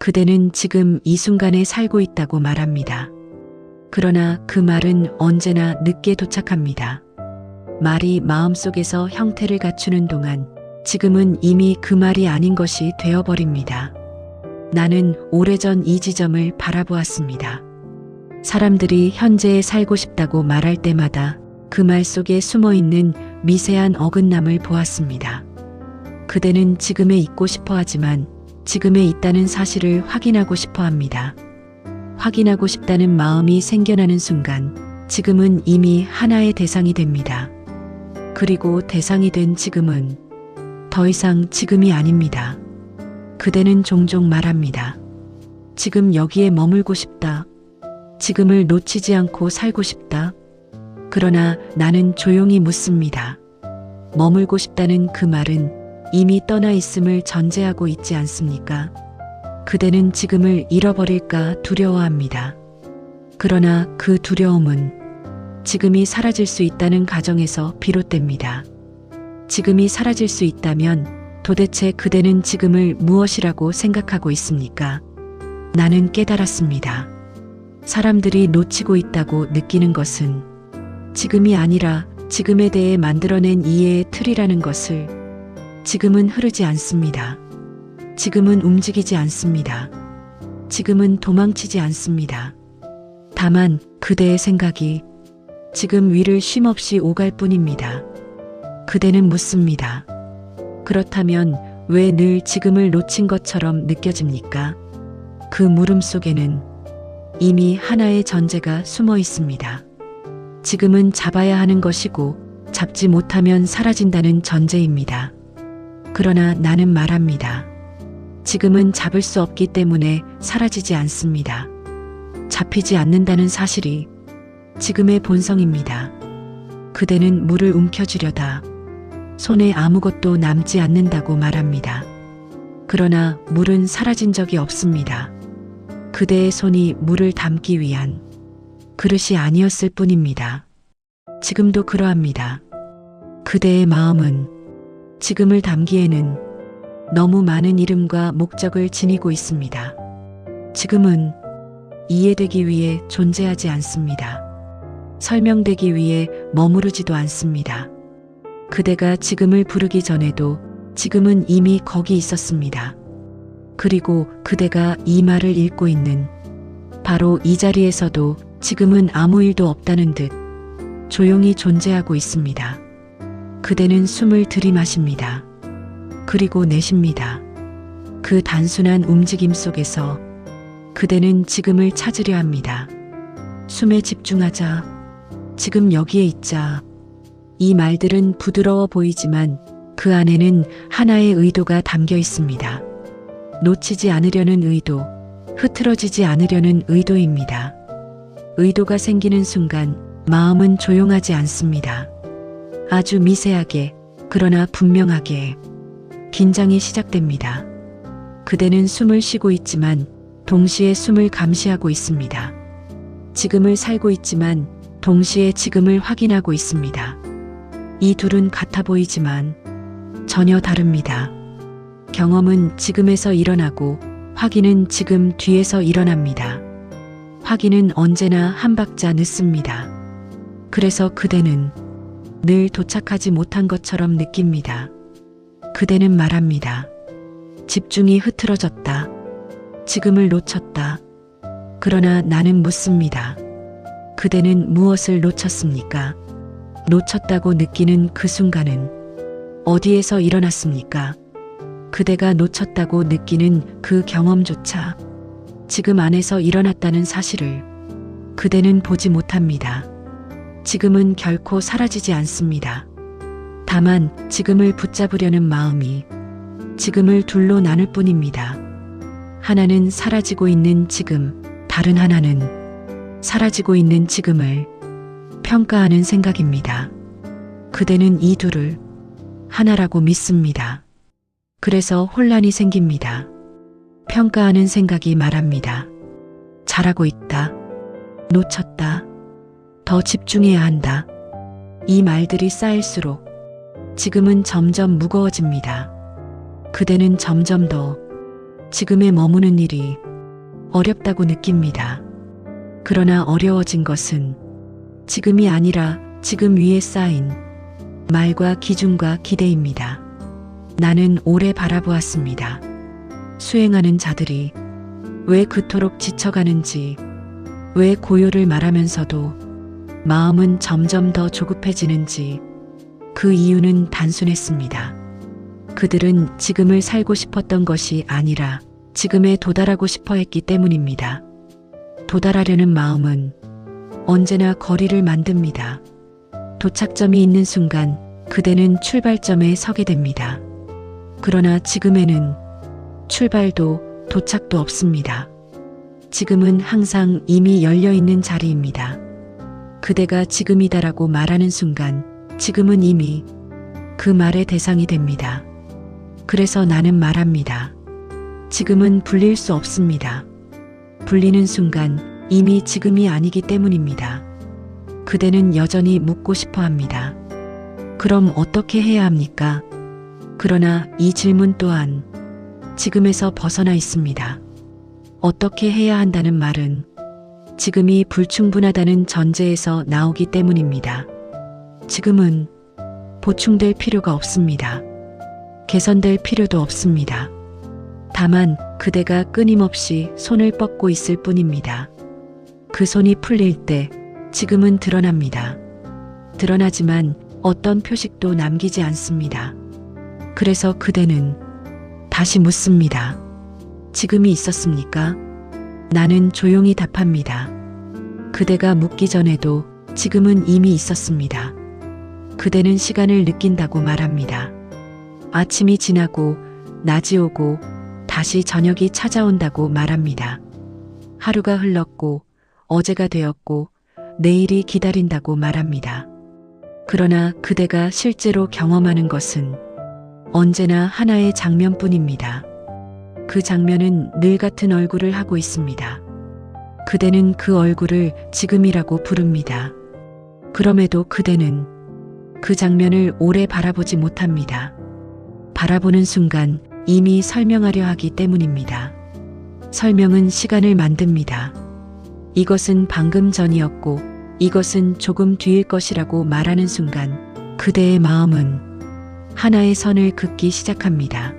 그대는 지금 이 순간에 살고 있다고 말합니다. 그러나 그 말은 언제나 늦게 도착합니다. 말이 마음속에서 형태를 갖추는 동안 지금은 이미 그 말이 아닌 것이 되어버립니다. 나는 오래전 이 지점을 바라보았습니다. 사람들이 현재에 살고 싶다고 말할 때마다 그 말 속에 숨어있는 미세한 어긋남을 보았습니다. 그대는 지금에 있고 싶어 하지만 지금에 있다는 사실을 확인하고 싶어 합니다. 확인하고 싶다는 마음이 생겨나는 순간 지금은 이미 하나의 대상이 됩니다. 그리고 대상이 된 지금은 더 이상 지금이 아닙니다. 그대는 종종 말합니다. 지금 여기에 머물고 싶다. 지금을 놓치지 않고 살고 싶다. 그러나 나는 조용히 묻습니다. 머물고 싶다는 그 말은 이미 떠나 있음을 전제하고 있지 않습니까? 그대는 지금을 잃어버릴까 두려워합니다. 그러나 그 두려움은 지금이 사라질 수 있다는 가정에서 비롯됩니다. 지금이 사라질 수 있다면 도대체 그대는 지금을 무엇이라고 생각하고 있습니까? 나는 깨달았습니다. 사람들이 놓치고 있다고 느끼는 것은 지금이 아니라 지금에 대해 만들어낸 이해의 틀이라는 것을 지금은 흐르지 않습니다. 지금은 움직이지 않습니다. 지금은 도망치지 않습니다. 다만 그대의 생각이 지금 위를 쉼없이 오갈 뿐입니다. 그대는 묻습니다. 그렇다면 왜 늘 지금을 놓친 것처럼 느껴집니까? 그 물음 속에는 이미 하나의 전제가 숨어 있습니다. 지금은 잡아야 하는 것이고 잡지 못하면 사라진다는 전제입니다. 그러나 나는 말합니다. 지금은 잡을 수 없기 때문에 사라지지 않습니다. 잡히지 않는다는 사실이 지금의 본성입니다. 그대는 물을 움켜쥐려다 손에 아무것도 남지 않는다고 말합니다. 그러나 물은 사라진 적이 없습니다. 그대의 손이 물을 담기 위한 그릇이 아니었을 뿐입니다. 지금도 그러합니다. 그대의 마음은 지금을 담기에는 너무 많은 이름과 목적을 지니고 있습니다. 지금은 이해되기 위해 존재하지 않습니다. 설명되기 위해 머무르지도 않습니다. 그대가 지금을 부르기 전에도 지금은 이미 거기 있었습니다. 그리고 그대가 이 말을 읽고 있는 바로 이 자리에서도 지금은 아무 일도 없다는 듯 조용히 존재하고 있습니다. 그대는 숨을 들이마십니다. 그리고 내쉽니다. 그 단순한 움직임 속에서 그대는 지금을 찾으려 합니다. 숨에 집중하자. 지금 여기에 있자. 이 말들은 부드러워 보이지만 그 안에는 하나의 의도가 담겨 있습니다. 놓치지 않으려는 의도, 흐트러지지 않으려는 의도입니다. 의도가 생기는 순간 마음은 조용하지 않습니다. 아주 미세하게, 그러나 분명하게 긴장이 시작됩니다. 그대는 숨을 쉬고 있지만 동시에 숨을 감시하고 있습니다. 지금을 살고 있지만 동시에 지금을 확인하고 있습니다. 이 둘은 같아 보이지만 전혀 다릅니다. 경험은 지금에서 일어나고 확인은 지금 뒤에서 일어납니다. 확인은 언제나 한 박자 늦습니다. 그래서 그대는 늘 도착하지 못한 것처럼 느낍니다. 그대는 말합니다. 집중이 흐트러졌다. 지금을 놓쳤다. 그러나 나는 묻습니다. 그대는 무엇을 놓쳤습니까? 놓쳤다고 느끼는 그 순간은 어디에서 일어났습니까? 그대가 놓쳤다고 느끼는 그 경험조차 지금 안에서 일어났다는 사실을 그대는 보지 못합니다. 지금은 결코 사라지지 않습니다. 다만 지금을 붙잡으려는 마음이 지금을 둘로 나눌 뿐입니다. 하나는 사라지고 있는 지금, 다른 하나는 사라지고 있는 지금을 평가하는 생각입니다. 그대는 이 둘을 하나라고 믿습니다. 그래서 혼란이 생깁니다. 평가하는 생각이 말합니다. 잘하고 있다. 놓쳤다. 더 집중해야 한다. 이 말들이 쌓일수록 지금은 점점 무거워집니다. 그대는 점점 더 지금에 머무는 일이 어렵다고 느낍니다. 그러나 어려워진 것은 지금이 아니라 지금 위에 쌓인 말과 기준과 기대입니다. 나는 오래 바라보았습니다. 수행하는 자들이 왜 그토록 지쳐가는지, 왜 고요를 말하면서도 마음은 점점 더 조급해지는지, 그 이유는 단순했습니다. 그들은 지금을 살고 싶었던 것이 아니라 지금에 도달하고 싶어 했기 때문입니다. 도달하려는 마음은 언제나 거리를 만듭니다. 도착점이 있는 순간 그대는 출발점에 서게 됩니다. 그러나 지금에는 출발도 도착도 없습니다. 지금은 항상 이미 열려있는 자리입니다. 그대가 지금이다라고 말하는 순간 지금은 이미 그 말의 대상이 됩니다. 그래서 나는 말합니다. 지금은 불릴 수 없습니다. 불리는 순간 이미 지금이 아니기 때문입니다. 그대는 여전히 묻고 싶어 합니다. 그럼 어떻게 해야 합니까? 그러나 이 질문 또한 지금에서 벗어나 있습니다. 어떻게 해야 한다는 말은 지금이 불충분하다는 전제에서 나오기 때문입니다. 지금은 보충될 필요가 없습니다. 개선될 필요도 없습니다. 다만 그대가 끊임없이 손을 뻗고 있을 뿐입니다. 그 손이 풀릴 때 지금은 드러납니다. 드러나지만 어떤 표식도 남기지 않습니다. 그래서 그대는 다시 묻습니다. 지금이 있었습니까? 나는 조용히 답합니다. 그대가 묻기 전에도 지금은 이미 있었습니다. 그대는 시간을 느낀다고 말합니다. 아침이 지나고 낮이 오고 다시 저녁이 찾아온다고 말합니다. 하루가 흘렀고 어제가 되었고 내일이 기다린다고 말합니다. 그러나 그대가 실제로 경험하는 것은 언제나 하나의 장면뿐입니다. 그 장면은 늘 같은 얼굴을 하고 있습니다. 그대는 그 얼굴을 지금이라고 부릅니다. 그럼에도 그대는 그 장면을 오래 바라보지 못합니다. 바라보는 순간 이미 설명하려 하기 때문입니다. 설명은 시간을 만듭니다. 이것은 방금 전이었고 이것은 조금 뒤일 것이라고 말하는 순간 그대의 마음은 하나의 선을 긋기 시작합니다.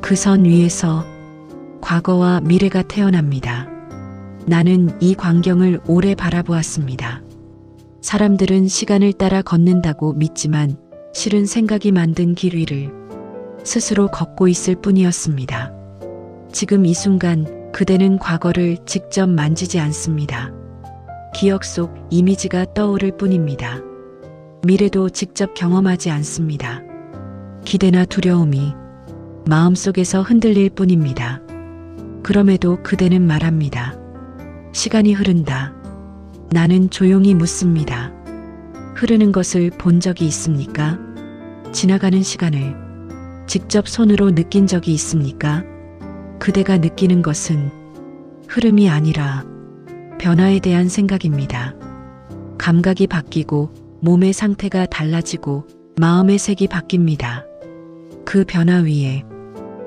그 선 위에서 과거와 미래가 태어납니다. 나는 이 광경을 오래 바라보았습니다. 사람들은 시간을 따라 걷는다고 믿지만 실은 생각이 만든 길 위를 스스로 걷고 있을 뿐이었습니다. 지금 이 순간 그대는 과거를 직접 만지지 않습니다. 기억 속 이미지가 떠오를 뿐입니다. 미래도 직접 경험하지 않습니다. 기대나 두려움이 마음속에서 흔들릴 뿐입니다. 그럼에도 그대는 말합니다. 시간이 흐른다. 나는 조용히 묻습니다. 흐르는 것을 본 적이 있습니까? 지나가는 시간을 직접 손으로 느낀 적이 있습니까? 그대가 느끼는 것은 흐름이 아니라 변화에 대한 생각입니다. 감각이 바뀌고 몸의 상태가 달라지고 마음의 색이 바뀝니다. 그 변화 위에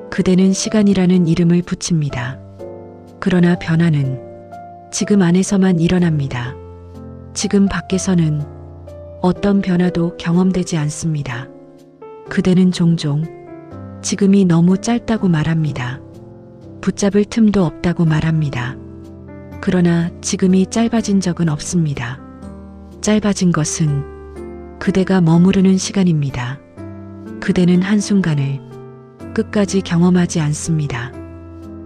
그대는 시간이라는 이름을 붙입니다. 그러나 변화는 지금 안에서만 일어납니다. 지금 밖에서는 어떤 변화도 경험되지 않습니다. 그대는 종종 지금이 너무 짧다고 말합니다. 붙잡을 틈도 없다고 말합니다. 그러나 지금이 짧아진 적은 없습니다. 짧아진 것은 그대가 머무르는 시간입니다. 그대는 한순간을 끝까지 경험하지 않습니다.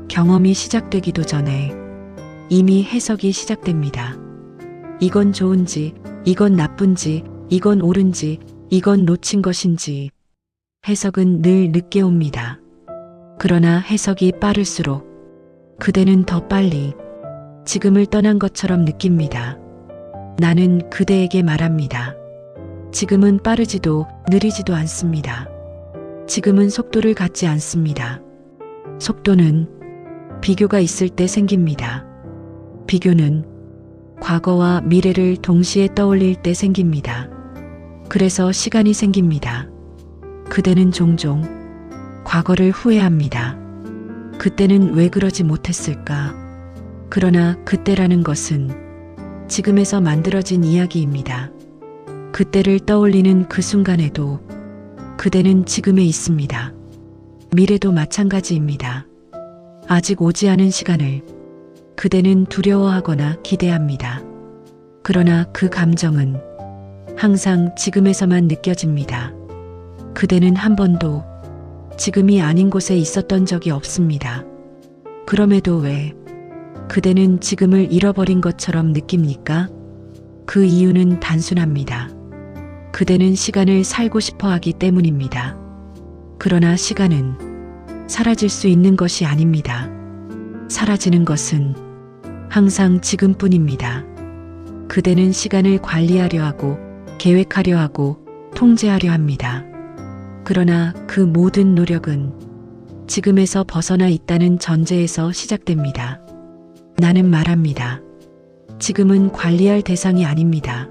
경험이 시작되기도 전에 이미 해석이 시작됩니다. 이건 좋은지, 이건 나쁜지, 이건 옳은지, 이건 놓친 것인지 해석은 늘 늦게 옵니다. 그러나 해석이 빠를수록 그대는 더 빨리 지금을 떠난 것처럼 느낍니다. 나는 그대에게 말합니다. 지금은 빠르지도 느리지도 않습니다. 지금은 속도를 갖지 않습니다. 속도는 비교가 있을 때 생깁니다. 비교는 과거와 미래를 동시에 떠올릴 때 생깁니다. 그래서 시간이 생깁니다. 그대는 종종 과거를 후회합니다. 그때는 왜 그러지 못했을까? 그러나 그때라는 것은 지금에서 만들어진 이야기입니다. 그때를 떠올리는 그 순간에도 그대는 지금에 있습니다. 미래도 마찬가지입니다. 아직 오지 않은 시간을 그대는 두려워하거나 기대합니다. 그러나 그 감정은 항상 지금에서만 느껴집니다. 그대는 한 번도 지금이 아닌 곳에 있었던 적이 없습니다. 그럼에도 왜 그대는 지금을 잃어버린 것처럼 느낍니까? 그 이유는 단순합니다. 그대는 시간을 살고 싶어 하기 때문입니다. 그러나 시간은 사라질 수 있는 것이 아닙니다. 사라지는 것은 항상 지금뿐입니다. 그대는 시간을 관리하려 하고 계획하려 하고 통제하려 합니다. 그러나 그 모든 노력은 지금에서 벗어나 있다는 전제에서 시작됩니다. 나는 말합니다. 지금은 관리할 대상이 아닙니다.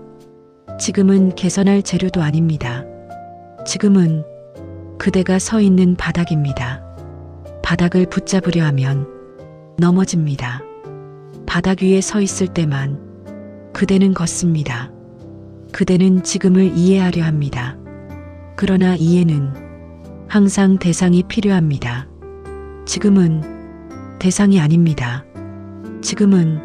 지금은 개선할 재료도 아닙니다. 지금은 그대가 서 있는 바닥입니다. 바닥을 붙잡으려 하면 넘어집니다. 바닥 위에 서 있을 때만 그대는 걷습니다. 그대는 지금을 이해하려 합니다. 그러나 이해는 항상 대상이 필요합니다. 지금은 대상이 아닙니다. 지금은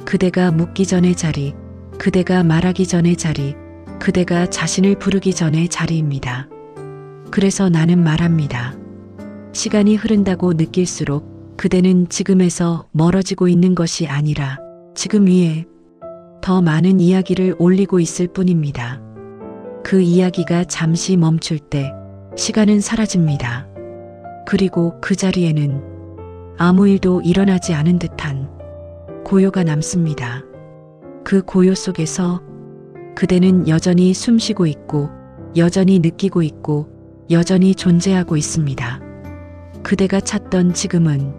그대가 묻기 전의 자리, 그대가 말하기 전의 자리, 그대가 자신을 부르기 전의 자리입니다. 그래서 나는 말합니다. 시간이 흐른다고 느낄수록 그대는 지금에서 멀어지고 있는 것이 아니라 지금 위에 더 많은 이야기를 올리고 있을 뿐입니다. 그 이야기가 잠시 멈출 때 시간은 사라집니다. 그리고 그 자리에는 아무 일도 일어나지 않은 듯한 고요가 남습니다. 그 고요 속에서 그대는 여전히 숨쉬고 있고 여전히 느끼고 있고 여전히 존재하고 있습니다. 그대가 찾던 지금은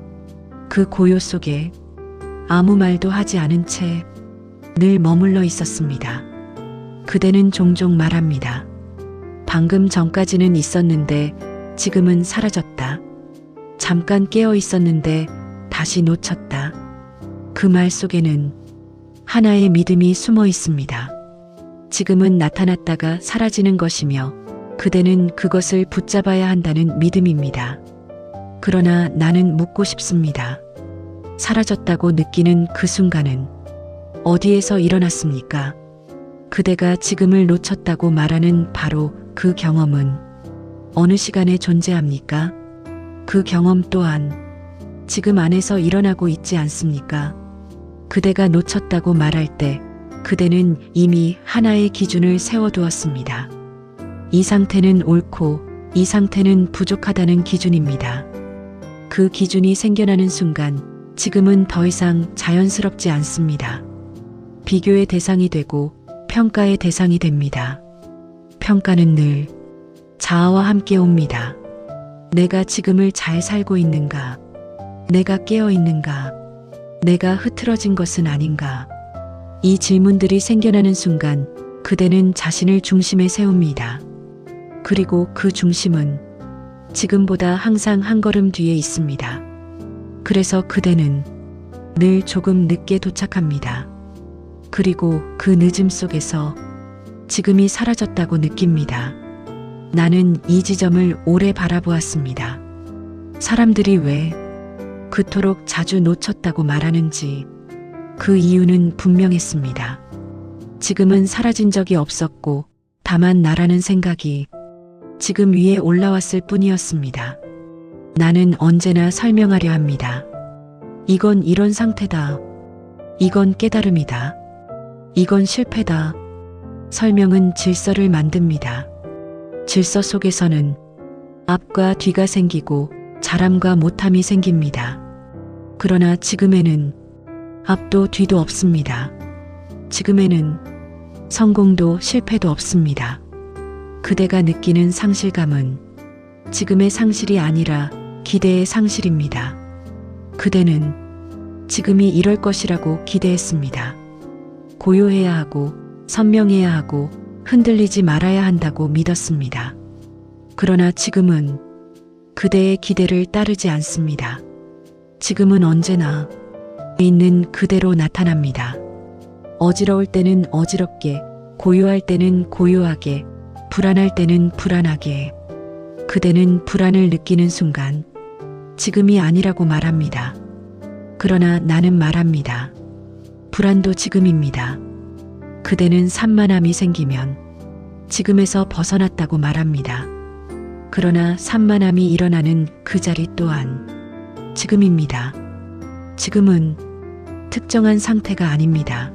그 고요 속에 아무 말도 하지 않은 채 늘 머물러 있었습니다. 그대는 종종 말합니다. 방금 전까지는 있었는데 지금은 사라졌다. 잠깐 깨어 있었는데 다시 놓쳤다. 그 말 속에는 하나의 믿음이 숨어 있습니다. 지금은 나타났다가 사라지는 것이며 그대는 그것을 붙잡아야 한다는 믿음입니다. 그러나 나는 묻고 싶습니다. 사라졌다고 느끼는 그 순간은 어디에서 일어났습니까? 그대가 지금을 놓쳤다고 말하는 바로 그 경험은 어느 시간에 존재합니까? 그 경험 또한 지금 안에서 일어나고 있지 않습니까? 그대가 놓쳤다고 말할 때 그대는 이미 하나의 기준을 세워두었습니다. 이 상태는 옳고 이 상태는 부족하다는 기준입니다. 그 기준이 생겨나는 순간 지금은 더 이상 자연스럽지 않습니다. 비교의 대상이 되고 평가의 대상이 됩니다. 평가는 늘 자아와 함께 옵니다. 내가 지금을 잘 살고 있는가? 내가 깨어 있는가? 내가 흐트러진 것은 아닌가? 이 질문들이 생겨나는 순간 그대는 자신을 중심에 세웁니다. 그리고 그 중심은 지금보다 항상 한 걸음 뒤에 있습니다. 그래서 그대는 늘 조금 늦게 도착합니다. 그리고 그 늦음 속에서 지금이 사라졌다고 느낍니다. 나는 이 지점을 오래 바라보았습니다. 사람들이 왜 그토록 자주 놓쳤다고 말하는지 그 이유는 분명했습니다. 지금은 사라진 적이 없었고 다만 나라는 생각이 지금 위에 올라왔을 뿐이었습니다. 나는 언제나 설명하려 합니다. 이건 이런 상태다. 이건 깨달음이다. 이건 실패다. 설명은 질서를 만듭니다. 질서 속에서는 앞과 뒤가 생기고 잘함과 못함이 생깁니다. 그러나 지금에는 앞도 뒤도 없습니다. 지금에는 성공도 실패도 없습니다. 그대가 느끼는 상실감은 지금의 상실이 아니라 기대의 상실입니다. 그대는 지금이 이럴 것이라고 기대했습니다. 고요해야 하고 선명해야 하고 흔들리지 말아야 한다고 믿었습니다. 그러나 지금은 그대의 기대를 따르지 않습니다. 지금은 언제나 있는 그대로 나타납니다. 어지러울 때는 어지럽게, 고요할 때는 고요하게, 불안할 때는 불안하게. 그대는 불안을 느끼는 순간 지금이 아니라고 말합니다. 그러나 나는 말합니다. 불안도 지금입니다. 그대는 산만함이 생기면 지금에서 벗어났다고 말합니다. 그러나 산만함이 일어나는 그 자리 또한 지금입니다. 지금은 특정한 상태가 아닙니다.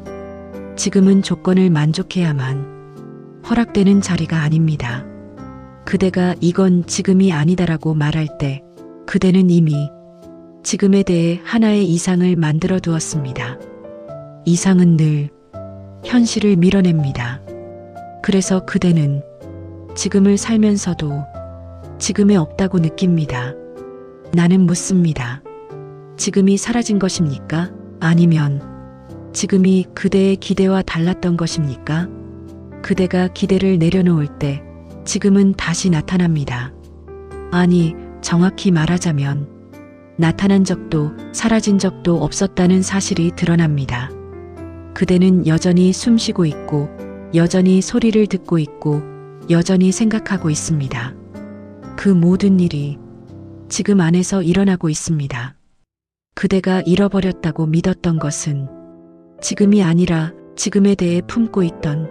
지금은 조건을 만족해야만 허락되는 자리가 아닙니다. 그대가 이건 지금이 아니다라고 말할 때 그대는 이미 지금에 대해 하나의 이상을 만들어 두었습니다. 이상은 늘 현실을 밀어냅니다. 그래서 그대는 지금을 살면서도 지금에 없다고 느낍니다. 나는 묻습니다. 지금이 사라진 것입니까? 아니면 지금이 그대의 기대와 달랐던 것입니까? 그대가 기대를 내려놓을 때 지금은 다시 나타납니다. 아니, 정확히 말하자면 나타난 적도 사라진 적도 없었다는 사실이 드러납니다. 그대는 여전히 숨쉬고 있고, 여전히 소리를 듣고 있고, 여전히 생각하고 있습니다. 그 모든 일이 지금 안에서 일어나고 있습니다. 그대가 잃어버렸다고 믿었던 것은 지금이 아니라 지금에 대해 품고 있던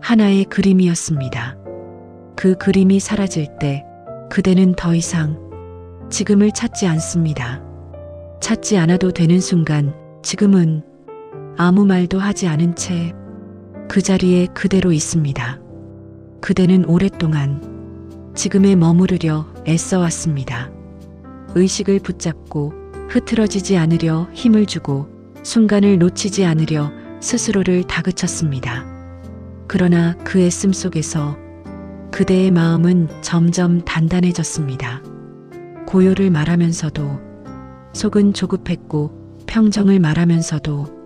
하나의 그림이었습니다. 그 그림이 사라질 때 그대는 더 이상 지금을 찾지 않습니다. 찾지 않아도 되는 순간 지금은 아무 말도 하지 않은 채 그 자리에 그대로 있습니다. 그대는 오랫동안 지금에 머무르려 애써왔습니다. 의식을 붙잡고 흐트러지지 않으려 힘을 주고 순간을 놓치지 않으려 스스로를 다그쳤습니다. 그러나 그 애씀 속에서 그대의 마음은 점점 단단해졌습니다. 고요를 말하면서도 속은 조급했고 평정을 말하면서도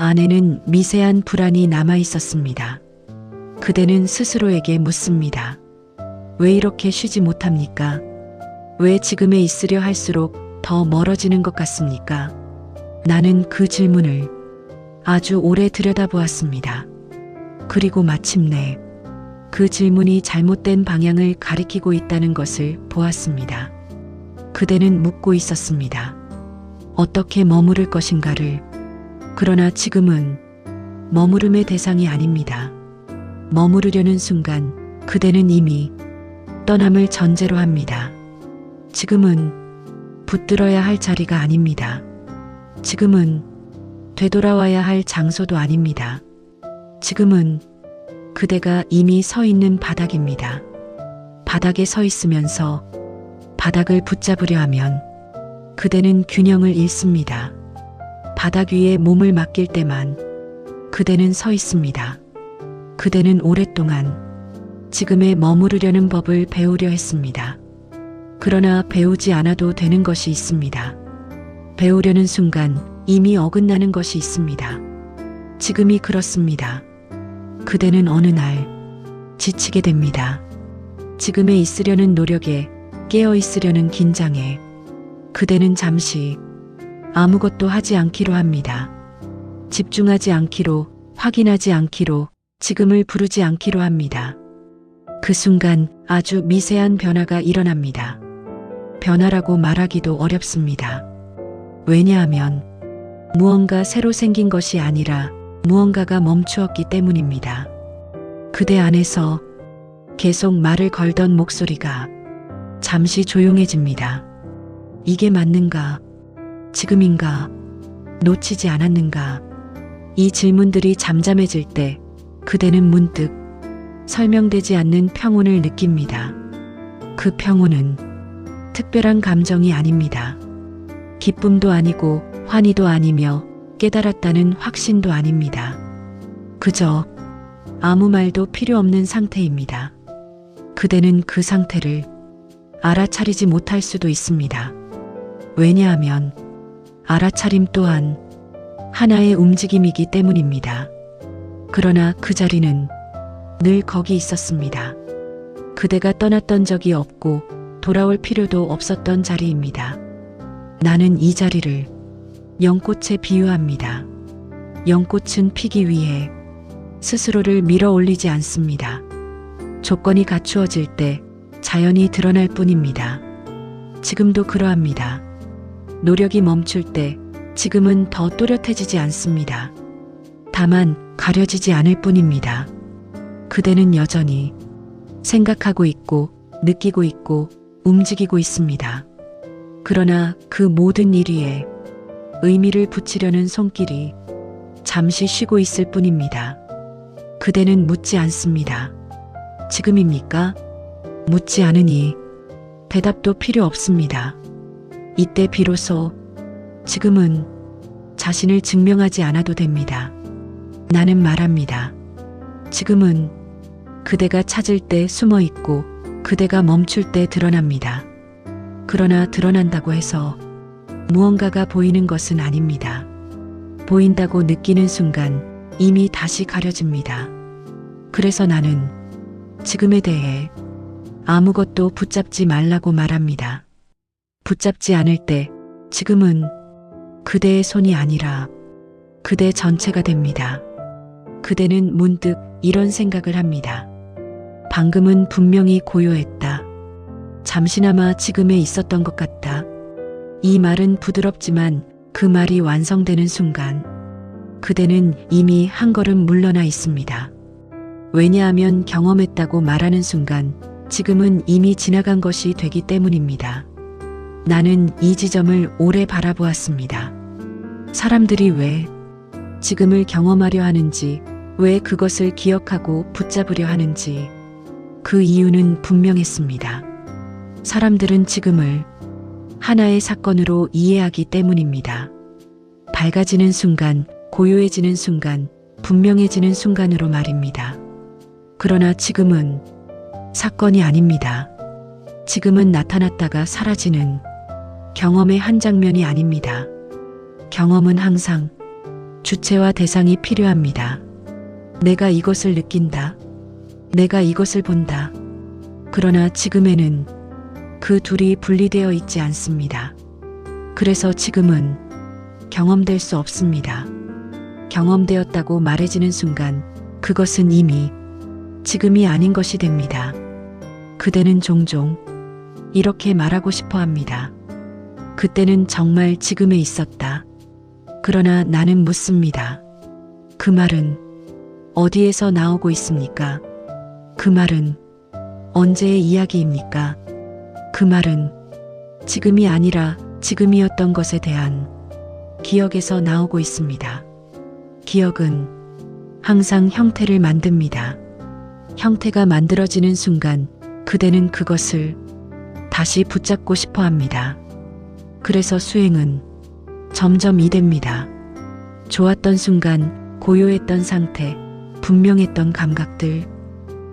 안에는 미세한 불안이 남아 있었습니다. 그대는 스스로에게 묻습니다. 왜 이렇게 쉬지 못합니까? 왜 지금에 있으려 할수록 더 멀어지는 것 같습니까? 나는 그 질문을 아주 오래 들여다보았습니다. 그리고 마침내 그 질문이 잘못된 방향을 가리키고 있다는 것을 보았습니다. 그대는 묻고 있었습니다. 어떻게 머무를 것인가를. 그러나 지금은 머무름의 대상이 아닙니다. 머무르려는 순간 그대는 이미 떠남을 전제로 합니다. 지금은 붙들어야 할 자리가 아닙니다. 지금은 되돌아와야 할 장소도 아닙니다. 지금은 그대가 이미 서 있는 바닥입니다. 바닥에 서 있으면서 바닥을 붙잡으려 하면 그대는 균형을 잃습니다. 바닥 위에 몸을 맡길 때만 그대는 서 있습니다. 그대는 오랫동안 지금에 머무르려는 법을 배우려 했습니다. 그러나 배우지 않아도 되는 것이 있습니다. 배우려는 순간 이미 어긋나는 것이 있습니다. 지금이 그렇습니다. 그대는 어느 날 지치게 됩니다. 지금에 있으려는 노력에, 깨어 있으려는 긴장에 그대는 잠시 아무것도 하지 않기로 합니다. 집중하지 않기로, 확인하지 않기로, 지금을 부르지 않기로 합니다. 그 순간 아주 미세한 변화가 일어납니다. 변화라고 말하기도 어렵습니다. 왜냐하면 무언가 새로 생긴 것이 아니라 무언가가 멈추었기 때문입니다. 그대 안에서 계속 말을 걸던 목소리가 잠시 조용해집니다. 이게 맞는가? 지금인가? 놓치지 않았는가? 이 질문들이 잠잠해질 때 그대는 문득 설명되지 않는 평온을 느낍니다. 그 평온은 특별한 감정이 아닙니다. 기쁨도 아니고 환희도 아니며 깨달았다는 확신도 아닙니다. 그저 아무 말도 필요 없는 상태입니다. 그대는 그 상태를 알아차리지 못할 수도 있습니다. 왜냐하면 알아차림 또한 하나의 움직임이기 때문입니다. 그러나 그 자리는 늘 거기 있었습니다. 그대가 떠났던 적이 없고 돌아올 필요도 없었던 자리입니다. 나는 이 자리를 연꽃에 비유합니다. 연꽃은 피기 위해 스스로를 밀어 올리지 않습니다. 조건이 갖추어질 때 자연이 드러날 뿐입니다. 지금도 그러합니다. 노력이 멈출 때 지금은 더 또렷해지지 않습니다. 다만 가려지지 않을 뿐입니다. 그대는 여전히 생각하고 있고 느끼고 있고 움직이고 있습니다. 그러나 그 모든 일 위에 의미를 붙이려는 손길이 잠시 쉬고 있을 뿐입니다. 그대는 묻지 않습니다. 지금입니까? 묻지 않으니 대답도 필요 없습니다. 이때 비로소 지금은 자신을 증명하지 않아도 됩니다. 나는 말합니다. 지금은 그대가 찾을 때 숨어 있고 그대가 멈출 때 드러납니다. 그러나 드러난다고 해서 무언가가 보이는 것은 아닙니다. 보인다고 느끼는 순간 이미 다시 가려집니다. 그래서 나는 지금에 대해 아무것도 붙잡지 말라고 말합니다. 붙잡지 않을 때 지금은 그대의 손이 아니라 그대 전체가 됩니다. 그대는 문득 이런 생각을 합니다. 방금은 분명히 고요했다. 잠시나마 지금에 있었던 것 같다. 이 말은 부드럽지만 그 말이 완성되는 순간 그대는 이미 한 걸음 물러나 있습니다. 왜냐하면 경험했다고 말하는 순간 지금은 이미 지나간 것이 되기 때문입니다. 나는 이 지점을 오래 바라보았습니다. 사람들이 왜 지금을 경험하려 하는지, 왜 그것을 기억하고 붙잡으려 하는지 그 이유는 분명했습니다. 사람들은 지금을 하나의 사건으로 이해하기 때문입니다. 밝아지는 순간, 고요해지는 순간, 분명해지는 순간으로 말입니다. 그러나 지금은 사건이 아닙니다. 지금은 나타났다가 사라지는 경험의 한 장면이 아닙니다. 경험은 항상 주체와 대상이 필요합니다. 내가 이것을 느낀다. 내가 이것을 본다. 그러나 지금에는 그 둘이 분리되어 있지 않습니다. 그래서 지금은 경험될 수 없습니다. 경험되었다고 말해지는 순간 그것은 이미 지금이 아닌 것이 됩니다. 그대는 종종 이렇게 말하고 싶어 합니다. 그때는 정말 지금에 있었다. 그러나 나는 묻습니다. 그 말은 어디에서 나오고 있습니까? 그 말은 언제의 이야기입니까? 그 말은 지금이 아니라 지금이었던 것에 대한 기억에서 나오고 있습니다. 기억은 항상 형태를 만듭니다. 형태가 만들어지는 순간 그대는 그것을 다시 붙잡고 싶어 합니다. 그래서 수행은 점점 이됩니다. 좋았던 순간, 고요했던 상태, 분명했던 감각들.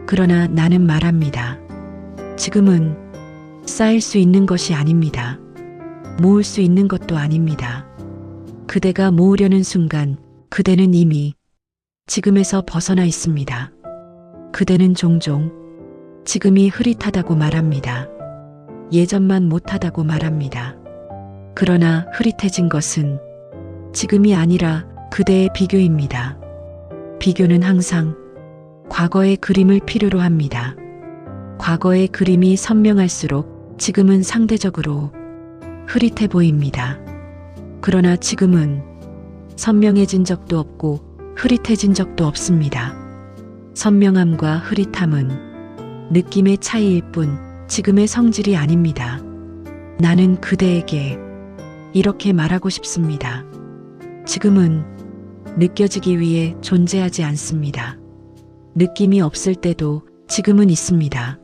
그러나 나는 말합니다. 지금은 쌓일 수 있는 것이 아닙니다. 모을 수 있는 것도 아닙니다. 그대가 모으려는 순간 그대는 이미 지금에서 벗어나 있습니다. 그대는 종종 지금이 흐릿하다고 말합니다. 예전만 못하다고 말합니다. 그러나 흐릿해진 것은 지금이 아니라 그대의 비교입니다. 비교는 항상 과거의 그림을 필요로 합니다. 과거의 그림이 선명할수록 지금은 상대적으로 흐릿해 보입니다. 그러나 지금은 선명해진 적도 없고 흐릿해진 적도 없습니다. 선명함과 흐릿함은 느낌의 차이일 뿐 지금의 성질이 아닙니다. 나는 그대에게 이렇게 말하고 싶습니다. 지금은 느껴지기 위해 존재하지 않습니다. 느낌이 없을 때도 지금은 있습니다.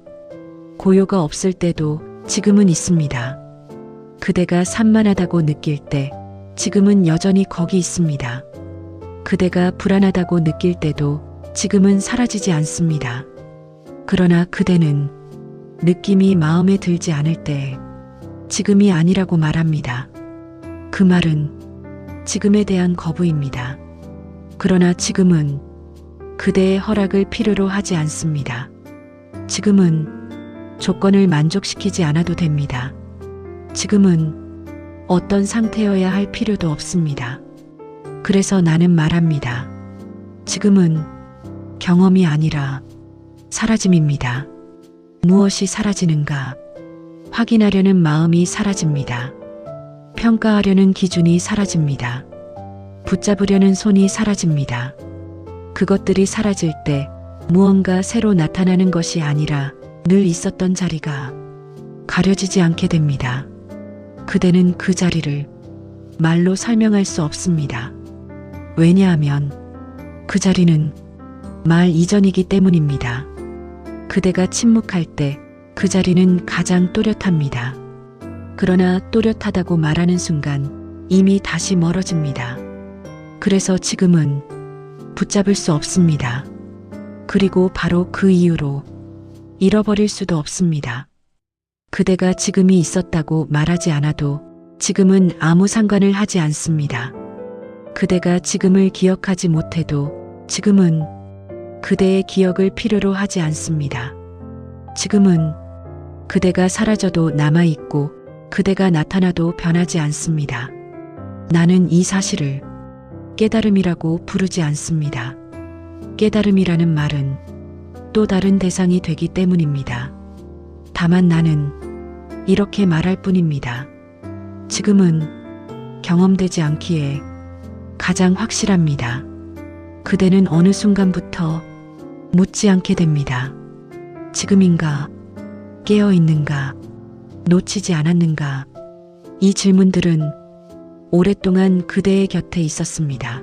고요가 없을 때도 지금은 있습니다. 그대가 산만하다고 느낄 때 지금은 여전히 거기 있습니다. 그대가 불안하다고 느낄 때도 지금은 사라지지 않습니다. 그러나 그대는 느낌이 마음에 들지 않을 때 지금이 아니라고 말합니다. 그 말은 지금에 대한 거부입니다. 그러나 지금은 그대의 허락을 필요로 하지 않습니다. 지금은 조건을 만족시키지 않아도 됩니다. 지금은 어떤 상태여야 할 필요도 없습니다. 그래서 나는 말합니다. 지금은 경험이 아니라 사라짐입니다. 무엇이 사라지는가? 확인하려는 마음이 사라집니다. 평가하려는 기준이 사라집니다. 붙잡으려는 손이 사라집니다. 그것들이 사라질 때 무언가 새로 나타나는 것이 아니라 늘 있었던 자리가 가려지지 않게 됩니다. 그대는 그 자리를 말로 설명할 수 없습니다. 왜냐하면 그 자리는 말 이전이기 때문입니다. 그대가 침묵할 때 그 자리는 가장 또렷합니다. 그러나 또렷하다고 말하는 순간 이미 다시 멀어집니다. 그래서 지금은 붙잡을 수 없습니다. 그리고 바로 그 이유로 잃어버릴 수도 없습니다. 그대가 지금이 있었다고 말하지 않아도 지금은 아무 상관을 하지 않습니다. 그대가 지금을 기억하지 못해도 지금은 그대의 기억을 필요로 하지 않습니다. 지금은 그대가 사라져도 남아있고 그대가 나타나도 변하지 않습니다. 나는 이 사실을 깨달음이라고 부르지 않습니다. 깨달음이라는 말은 또 다른 대상이 되기 때문입니다. 다만 나는 이렇게 말할 뿐입니다. 지금은 경험되지 않기에 가장 확실합니다. 그대는 어느 순간부터 묻지 않게 됩니다. 지금인가? 깨어 있는가? 놓치지 않았는가? 이 질문들은 오랫동안 그대의 곁에 있었습니다.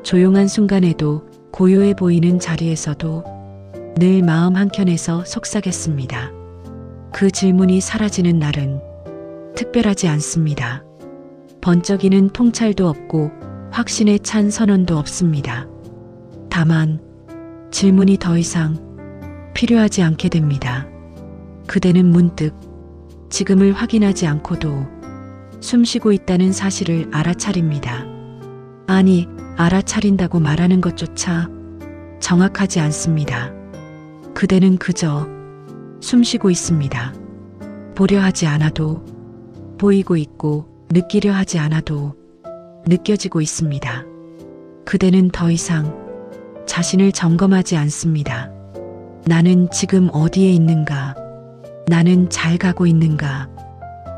조용한 순간에도 고요해 보이는 자리에서도 늘 마음 한켠에서 속삭였습니다. 그 질문이 사라지는 날은 특별하지 않습니다. 번쩍이는 통찰도 없고 확신에 찬 선언도 없습니다. 다만 질문이 더 이상 필요하지 않게 됩니다. 그대는 문득 지금을 확인하지 않고도 숨쉬고 있다는 사실을 알아차립니다. 아니, 알아차린다고 말하는 것조차 정확하지 않습니다. 그대는 그저 숨쉬고 있습니다. 보려 하지 않아도 보이고 있고 느끼려 하지 않아도 느껴지고 있습니다. 그대는 더 이상 자신을 점검하지 않습니다. 나는 지금 어디에 있는가? 나는 잘 가고 있는가?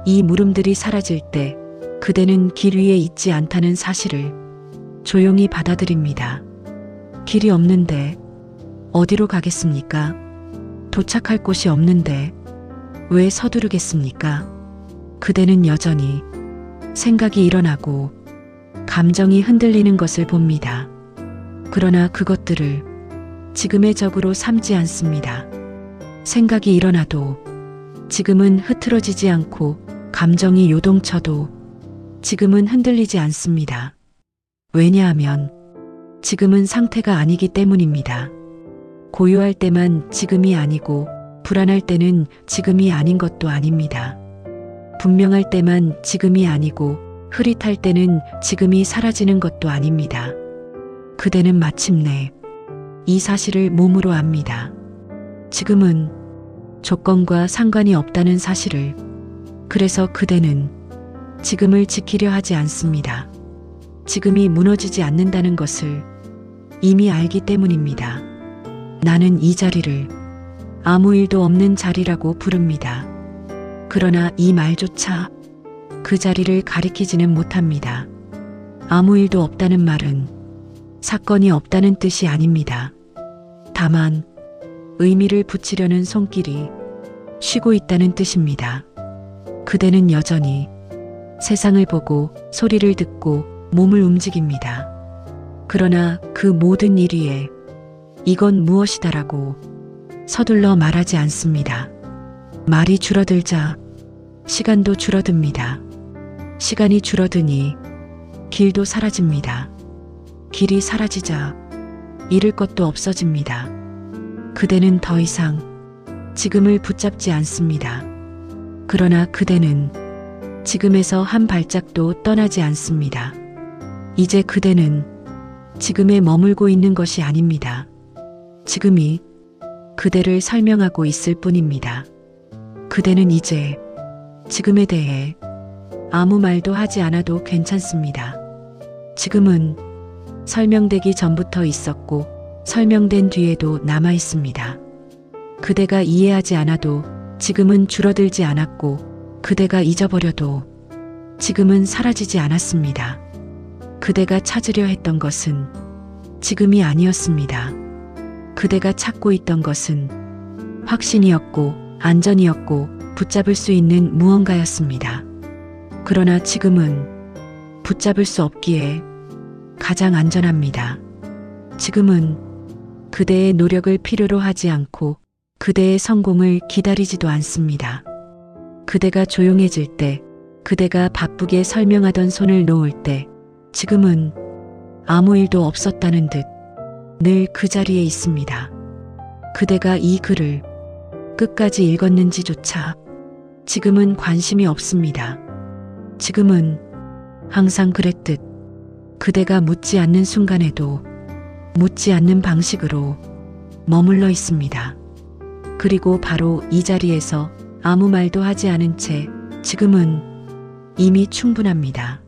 이 물음들이 사라질 때 그대는 길 위에 있지 않다는 사실을 조용히 받아들입니다. 길이 없는데 어디로 가겠습니까? 도착할 곳이 없는데 왜 서두르겠습니까? 그대는 여전히 생각이 일어나고 감정이 흔들리는 것을 봅니다. 그러나 그것들을 지금의 적으로 삼지 않습니다. 생각이 일어나도 지금은 흐트러지지 않고 감정이 요동쳐도 지금은 흔들리지 않습니다. 왜냐하면 지금은 상태가 아니기 때문입니다. 고요할 때만 지금이 아니고 불안할 때는 지금이 아닌 것도 아닙니다. 분명할 때만 지금이 아니고 흐릿할 때는 지금이 사라지는 것도 아닙니다. 그대는 마침내 이 사실을 몸으로 압니다. 지금은 조건과 상관이 없다는 사실을. 그래서 그대는 지금을 지키려 하지 않습니다. 지금이 무너지지 않는다는 것을 이미 알기 때문입니다. 나는 이 자리를 아무 일도 없는 자리라고 부릅니다. 그러나 이 말조차 그 자리를 가리키지는 못합니다. 아무 일도 없다는 말은 사건이 없다는 뜻이 아닙니다. 다만 의미를 붙이려는 손길이 쉬고 있다는 뜻입니다. 그대는 여전히 세상을 보고 소리를 듣고 몸을 움직입니다. 그러나 그 모든 일 위에 이건 무엇이다라고 서둘러 말하지 않습니다. 말이 줄어들자 시간도 줄어듭니다. 시간이 줄어드니 길도 사라집니다. 길이 사라지자 잃을 것도 없어집니다. 그대는 더 이상 지금을 붙잡지 않습니다. 그러나 그대는 지금에서 한 발짝도 떠나지 않습니다. 이제 그대는 지금에 머물고 있는 것이 아닙니다. 지금이 그대를 설명하고 있을 뿐입니다. 그대는 이제 지금에 대해 아무 말도 하지 않아도 괜찮습니다. 지금은 설명되기 전부터 있었고 설명된 뒤에도 남아 있습니다. 그대가 이해하지 않아도 지금은 줄어들지 않았고 그대가 잊어버려도 지금은 사라지지 않았습니다. 그대가 찾으려 했던 것은 지금이 아니었습니다. 그대가 찾고 있던 것은 확신이었고 안전이었고 붙잡을 수 있는 무언가였습니다. 그러나 지금은 붙잡을 수 없기에 가장 안전합니다. 지금은 그대의 노력을 필요로 하지 않고 그대의 성공을 기다리지도 않습니다. 그대가 조용해질 때, 그대가 바쁘게 설명하던 손을 놓을 때, 지금은 아무 일도 없었다는 듯 늘 그 자리에 있습니다. 그대가 이 글을 끝까지 읽었는지조차 지금은 관심이 없습니다. 지금은 항상 그랬듯 그대가 묻지 않는 순간에도 묻지 않는 방식으로 머물러 있습니다. 그리고 바로 이 자리에서 아무 말도 하지 않은 채 지금은 이미 충분합니다.